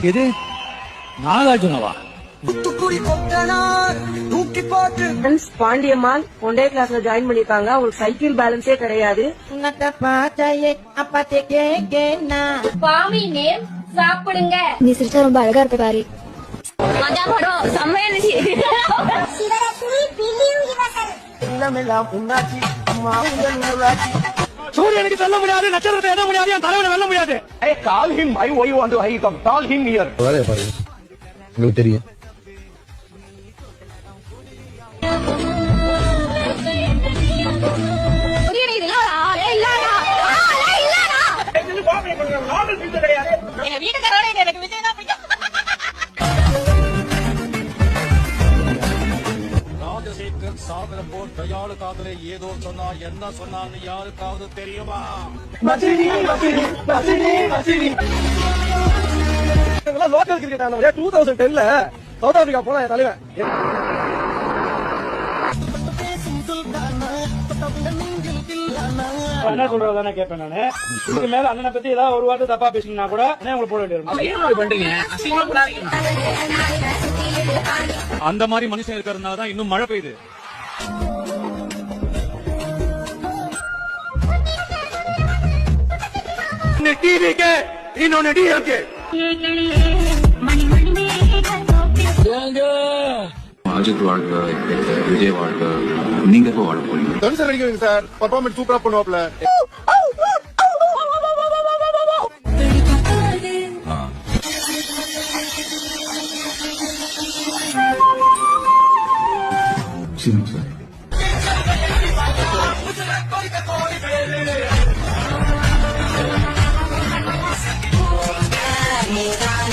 இது நாகார்ஜுனவா? பாண்டியம்மாள் ஒன்றே கிளாஸ்ல ஜாயின் பண்ணிருக்காங்க. அவங்களுக்கு சைக்கிள் பேலன்ஸே கிடையாது. சாப்பிடுங்க. நீ சிரிச்சா ரொம்ப அழகா இருக்க பாரு. சூரியனுக்கு சொல்ல முடியாது, நட்சத்திரத்தை எண்ண முடியாது, என் தலைவனை வெல்ல முடியாது. Call him. Why you want to hide him? Call him here. உங்களுக்கு தெரியும். ராஜசேகர் சாகரம் போல் கையாளுக்காகவே ஏதோ சொன்னா என்ன சொன்னான்னு யாருக்காவது தெரியுமா? லோக்கல் கிரிக்கெட் ஆனவரே 2010ல சவுத் ஆப்பிரிக்கா போன தலைவன். என்ன சொல்றதானே கேட்பேன் நானு. இதுக்கு மேல அண்ணனை பத்தி ஏதாவது ஒரு வார்த்தை தப்பா பேசினா கூட உங்களுக்கு போட வேண்டியிருக்கும். அந்த மாதிரி மனுஷன் இருக்கிறதுனாலதான் இன்னும் மழை பெய்யுது. டிவிக்கு இன்னொன்னு டிஎம்கே. அஜித் வாழ்க, விஜய் வாழ்க. நீங்க எப்போ வாழ போறீங்க? சார் அடிக்கிறீங்க சார். பர்ஃபார்மன்ஸ் சூப்பரா பண்ணுவாப்ல. சார்